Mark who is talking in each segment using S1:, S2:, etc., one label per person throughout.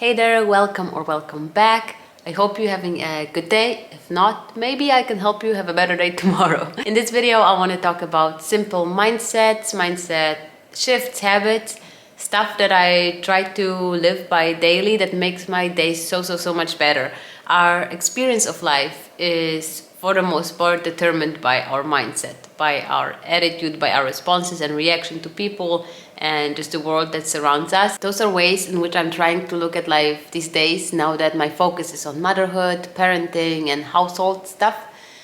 S1: Hey there, welcome or welcome back. I hope you're having a good day. If not, maybe I can help you have a better day tomorrow. In this video, I want to talk about simple mindsets, mindset shifts, habits, stuff that I try to live by daily that makes my day so much better. Our experience of life is for the most part determined by our mindset, by our attitude, by our responses and reaction to people and just the world that surrounds us. Those are ways in which I'm trying to look at life these days, now that my focus is on motherhood, parenting and household stuff.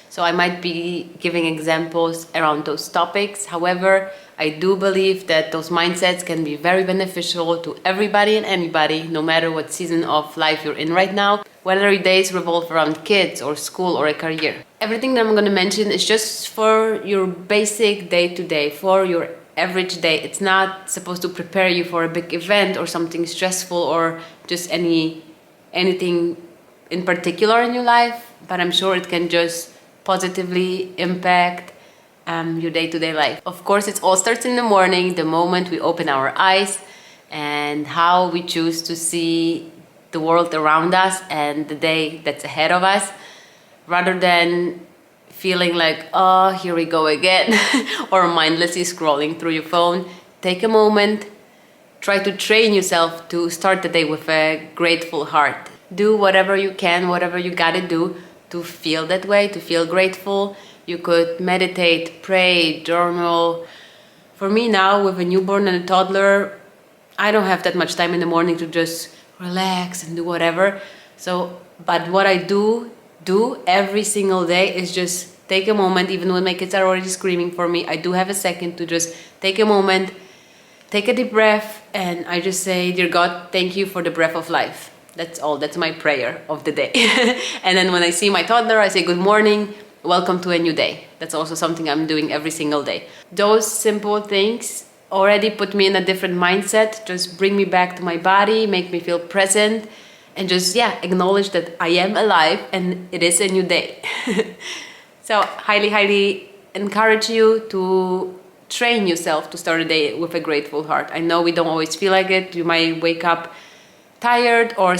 S1: So I might be giving examples around those topics. However, I do believe that those mindsets can be very beneficial to everybody and anybody, no matter what season of life you're in right now, whether your days revolve around kids or school or a career. Everything that I'm going to mention is just for your basic day-to-day, for your average day. It's not supposed to prepare you for a big event or something stressful or just anything in particular in your life, but I'm sure it can just positively impact your day-to-day life. Of course, it all starts in the morning, the moment we open our eyes and how we choose to see the world around us and the day that's ahead of us, rather than feeling like, oh, here we go again, or mindlessly scrolling through your phone. Take a moment, try to train yourself to start the day with a grateful heart. Do whatever you can, whatever you gotta do to feel that way, to feel grateful. You could meditate, pray, journal. For me now, with a newborn and a toddler, I don't have that much time in the morning to just relax and do whatever. But what I do every single day is just take a moment, even when my kids are already screaming for me, I do have a second to just take a moment, take a deep breath, and I just say, dear God, thank you for the breath of life. That's all. That's my prayer of the day. And then when I see my toddler, I say, good morning, welcome to a new day. That's also something I'm doing every single day. Those simple things already put me in a different mindset, just bring me back to my body, make me feel present, and just, acknowledge that I am alive and it is a new day. So highly encourage you to train yourself to start a day with a grateful heart. I know we don't always feel like it. You might wake up tired or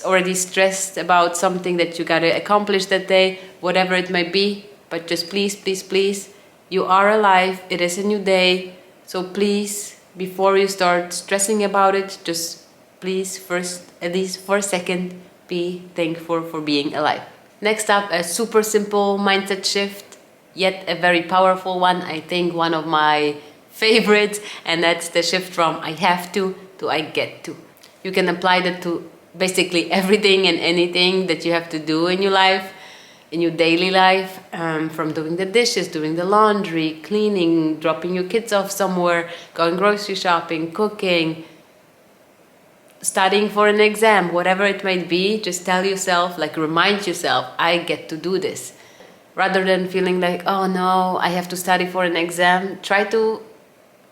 S1: already stressed about something that you gotta accomplish that day, whatever it might be. But just please, you are alive. It is a new day. So please, before you start stressing about it, just please first, at least for a second, be thankful for being alive. Next up, a super simple mindset shift, yet a very powerful one. I think one of my favorites, and that's the shift from I have to I get to. You can apply that to basically everything and anything that you have to do in your life, in your daily life, from doing the dishes, doing the laundry, cleaning, dropping your kids off somewhere, going grocery shopping, cooking, studying for an exam, whatever it might be. Just tell yourself, remind yourself, I get to do this. Rather than feeling like, oh no, I have to study for an exam, try to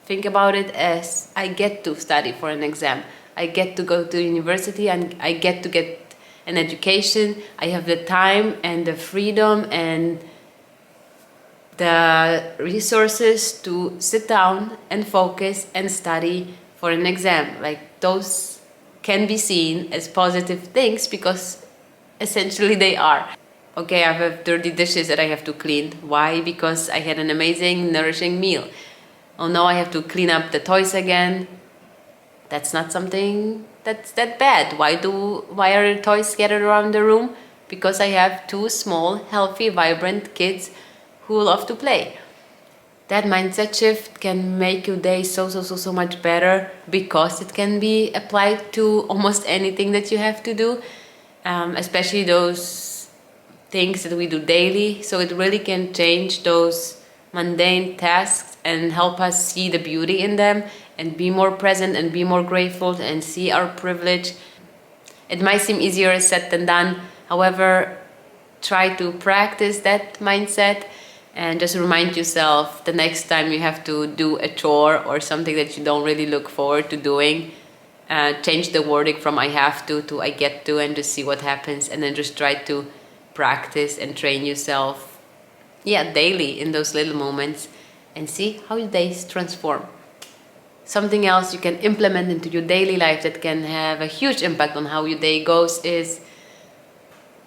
S1: think about it as I get to study for an exam. I get to go to university and I get to get an education. I have the time and the freedom and the resources to sit down and focus and study for an exam. Those can be seen as positive things because essentially they are. Okay, I have dirty dishes that I have to clean. Why? Because I had an amazing, nourishing meal. Oh no, I have to clean up the toys again. That's not something that's that bad. Why are the toys scattered around the room? Because I have two small, healthy, vibrant kids who love to play. That mindset shift can make your day so much better because it can be applied to almost anything that you have to do, especially those things that we do daily. So it really can change those mundane tasks and help us see the beauty in them and be more present and be more grateful and see our privilege. It might seem easier said than done. However, try to practice that mindset and just remind yourself the next time you have to do a chore or something that you don't really look forward to doing, change the wording from I have to I get to, and just see what happens. And then just try to practice and train yourself daily in those little moments and see how your days transform. Something else you can implement into your daily life that can have a huge impact on how your day goes is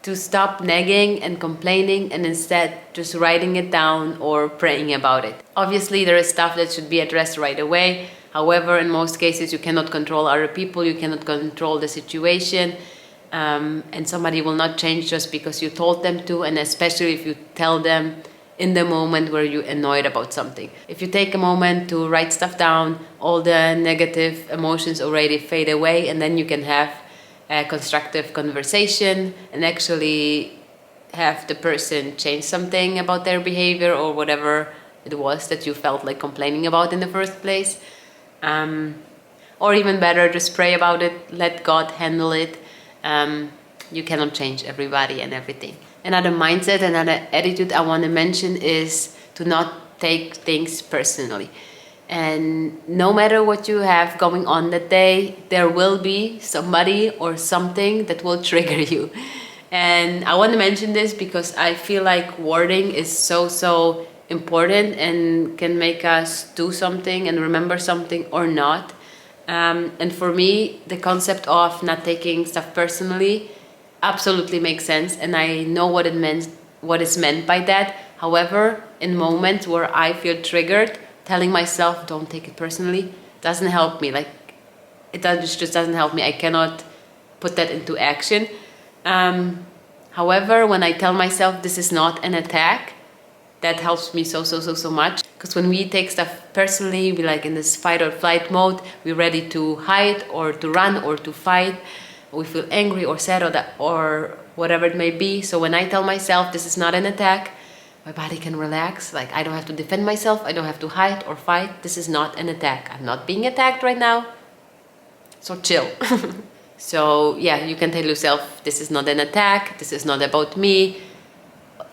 S1: to stop nagging and complaining and instead just writing it down or praying about it. Obviously, there is stuff that should be addressed right away. However, in most cases, you cannot control other people, you cannot control the situation, and somebody will not change just because you told them to, and especially if you tell them in the moment where you're annoyed about something. If you take a moment to write stuff down, all the negative emotions already fade away, and then you can have a constructive conversation and actually have the person change something about their behavior or whatever it was that you felt like complaining about in the first place. Or even better, just pray about it, let God handle it. You cannot change everybody and everything. Another mindset, another attitude I want to mention is to not take things personally. And no matter what you have going on that day, there will be somebody or something that will trigger you. And I want to mention this because I feel like wording is so important and can make us do something and remember something or not. And for me, the concept of not taking stuff personally absolutely makes sense, and I know what is meant by that. However, in moments where I feel triggered, telling myself don't take it personally doesn't help me. Like, just doesn't help me. I cannot put that into action. However, when I tell myself this is not an attack, that helps me so much. Because when we take stuff personally, we like in this fight or flight mode, we're ready to hide or to run or to fight. We feel angry or sad or whatever it may be. So when I tell myself this is not an attack, my body can relax. Like, I don't have to defend myself. I don't have to hide or fight. This is not an attack. I'm not being attacked right now. So chill. So yeah, you can tell yourself this is not an attack. This is not about me.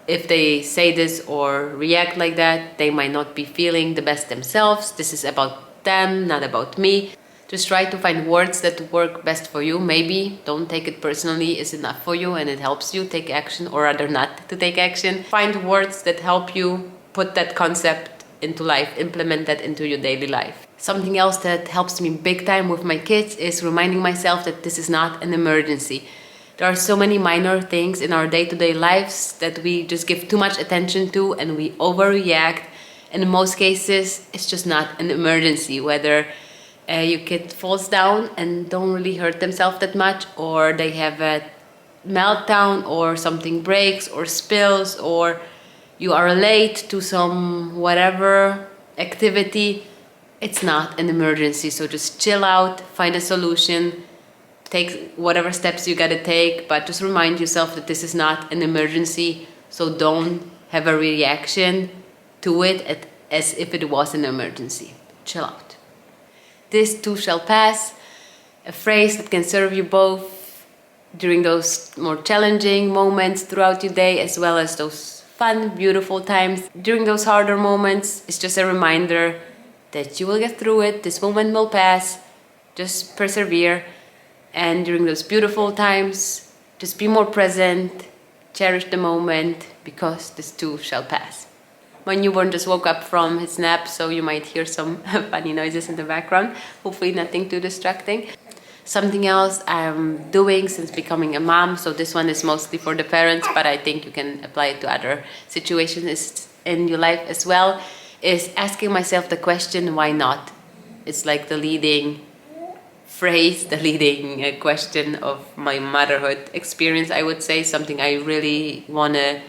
S1: If they say this or react like that, they might not be feeling the best themselves. This is about them, not about me. Just try to find words that work best for you. Maybe don't take it personally is enough for you and it helps you take action, or rather not to take action. Find words that help you put that concept into life, implement that into your daily life. Something else that helps me big time with my kids is reminding myself that this is not an emergency. There are so many minor things in our day-to-day lives that we just give too much attention to and we overreact. And in most cases, it's just not an emergency, whether your kid falls down and don't really hurt themselves that much, or they have a meltdown, or something breaks or spills, or you are late to some whatever activity. It's not an emergency. So just chill out, find a solution, take whatever steps you gotta take, but just remind yourself that this is not an emergency. So don't have a reaction to it as if it was an emergency. Chill out. This too shall pass, a phrase that can serve you both during those more challenging moments throughout your day, as well as those fun, beautiful times. During those harder moments, it's just a reminder that you will get through it. This moment will pass. Just persevere. And during those beautiful times, just be more present, cherish the moment, because this too shall pass. My newborn just woke up from his nap, so you might hear some funny noises in the background. Hopefully nothing too distracting. Something else I'm doing since becoming a mom, so this one is mostly for the parents, but I think you can apply it to other situations in your life as well, is asking myself the question, why not? It's like the leading phrase, the leading question of my motherhood experience, I would say. Something I really want to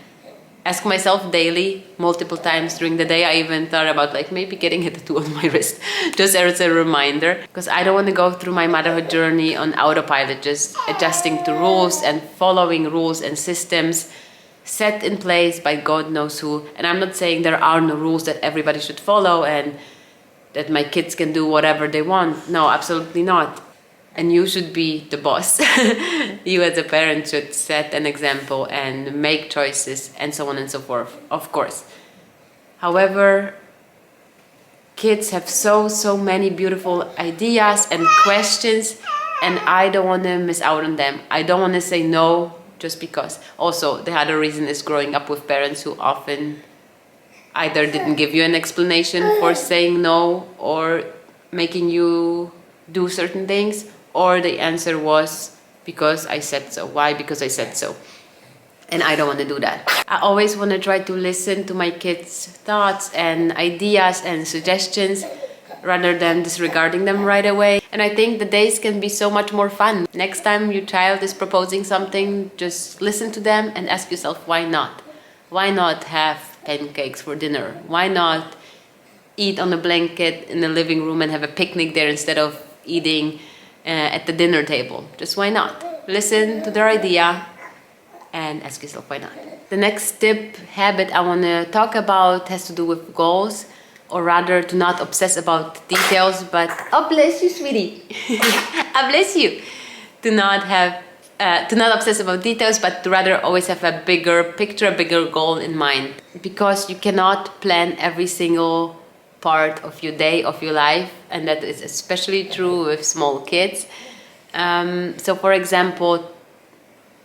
S1: ask myself daily, multiple times during the day. I even thought about like maybe getting a tattoo on my wrist, just as a reminder, because I don't want to go through my motherhood journey on autopilot, just adjusting to rules and following rules and systems set in place by God knows who. And I'm not saying there are no rules that everybody should follow and that my kids can do whatever they want. No, absolutely not. And you should be the boss. You as a parent should set an example and make choices and so on and so forth, of course. However, kids have so many beautiful ideas and questions, and I don't want to miss out on them. I don't want to say no just because. Also, the other reason is growing up with parents who often either didn't give you an explanation for saying no, or making you do certain things, or the answer was because I said so. Why? Because I said so. And I don't want to do that. I always want to try to listen to my kids' thoughts and ideas and suggestions rather than disregarding them right away. And I think the days can be so much more fun. Next time your child is proposing something, just listen to them and ask yourself, why not? Why not have pancakes for dinner? Why not eat on a blanket in the living room and have a picnic there instead of eating at the dinner table? Just why not? Listen to their idea and ask yourself, why not? The next tip, habit I want to talk about has to do with goals, or rather to not obsess about details, but oh bless you, sweetie. I bless you. To not obsess about details, but to rather always have a bigger picture, a bigger goal in mind. Because you cannot plan every single part of your day, of your life, and that is especially true with small kids. So for example,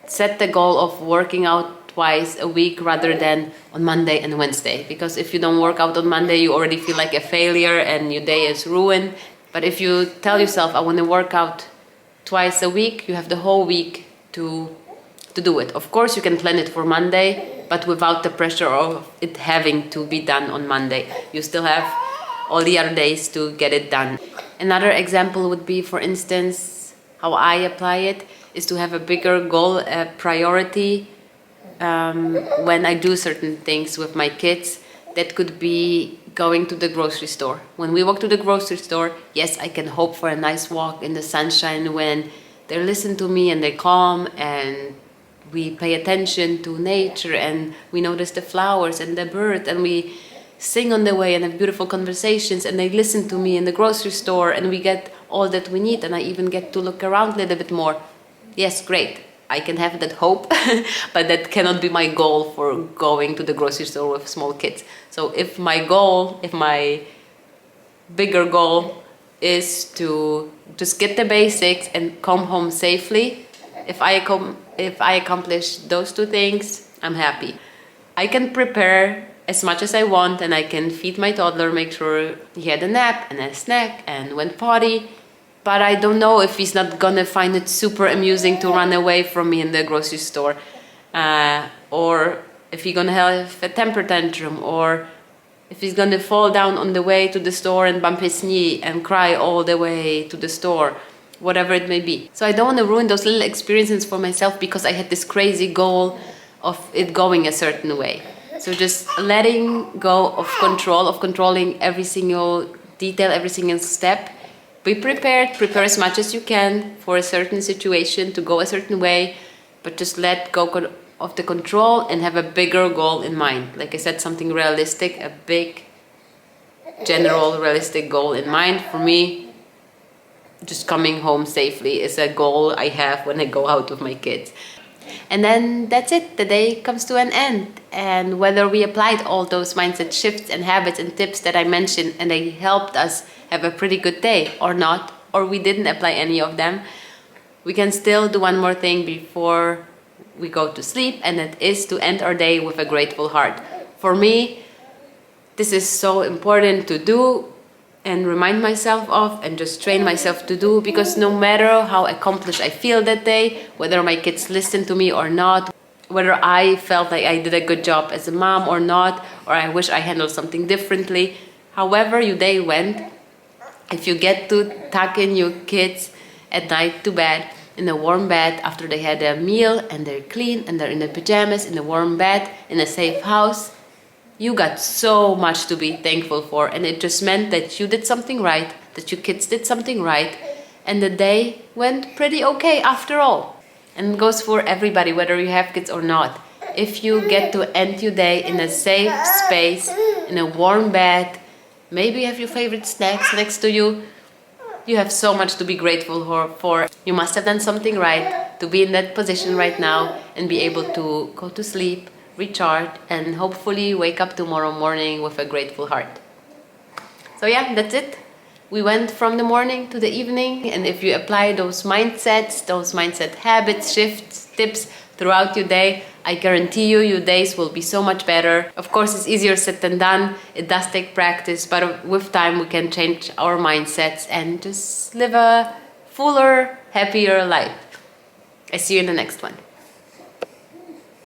S1: set the goal of working out twice a week rather than on Monday and Wednesday. Because if you don't work out on Monday, you already feel like a failure and your day is ruined. But if you tell yourself, I want to work out twice a week, you have the whole week to do it. Of course, you can plan it for Monday, but without the pressure of it having to be done on Monday. You still have all the other days to get it done. Another example would be, for instance, how I apply it is to have a bigger goal, a priority when I do certain things with my kids. That could be going to the grocery store. When we walk to the grocery store, yes, I can hope for a nice walk in the sunshine when they listen to me and they calm and we pay attention to nature and we notice the flowers and the birds and we sing on the way and have beautiful conversations and they listen to me in the grocery store and we get all that we need and I even get to look around a little bit more. Yes, great. I can have that hope, but that cannot be my goal for going to the grocery store with small kids. So if my bigger goal is to just get the basics and come home safely, if I accomplish those two things, I'm happy. I can prepare as much as I want and I can feed my toddler, make sure he had a nap and a snack and went potty. But I don't know if he's not gonna find it super amusing to run away from me in the grocery store. Or if he's gonna have a temper tantrum, or if he's gonna fall down on the way to the store and bump his knee and cry all the way to the store, whatever it may be. So I don't want to ruin those little experiences for myself because I had this crazy goal of it going a certain way. So just letting go of control, of controlling every single detail, every single step. Be prepared, prepare as much as you can for a certain situation to go a certain way, but just let go of the control and have a bigger goal in mind. Like I said, something realistic, a big, general, realistic goal in mind. For me, just coming home safely is a goal I have when I go out with my kids. And then that's it, the day comes to an end. And whether we applied all those mindset shifts and habits and tips that I mentioned and they helped us have a pretty good day or not, or we didn't apply any of them, we can still do one more thing before we go to sleep, and that is to end our day with a grateful heart. For me, this is so important to do and remind myself of and just train myself to do, because no matter how accomplished I feel that day, whether my kids listen to me or not, whether I felt like I did a good job as a mom or not, or I wish I handled something differently, however your day went, if you get to tuck in your kids at night to bed, in a warm bed after they had a meal and they're clean and they're in their pajamas, in a warm bed, in a safe house, you got so much to be thankful for. And it just meant that you did something right, that your kids did something right, and the day went pretty okay after all. And it goes for everybody, whether you have kids or not. If you get to end your day in a safe space, in a warm bed, maybe you have your favorite snacks next to you, you have so much to be grateful for. You must have done something right to be in that position right now and be able to go to sleep, recharge, and hopefully wake up tomorrow morning with a grateful heart. So yeah, that's it. We went from the morning to the evening, and if you apply those mindsets, those mindset habits, shifts, tips throughout your day, I guarantee you, your days will be so much better. Of course, it's easier said than done. It does take practice, but with time we can change our mindsets and just live a fuller, happier life. I see you in the next one.